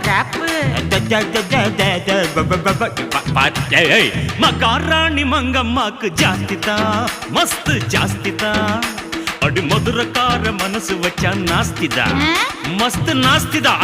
wrap மகாராணி மங்கம்மாக்கு ஜாஸ்திதா மஸ்து ஜாஸ்திதா அடி மதுரக்கார மனசு வச்சா நாஸ்திதா மஸ்து நாஸ்திதா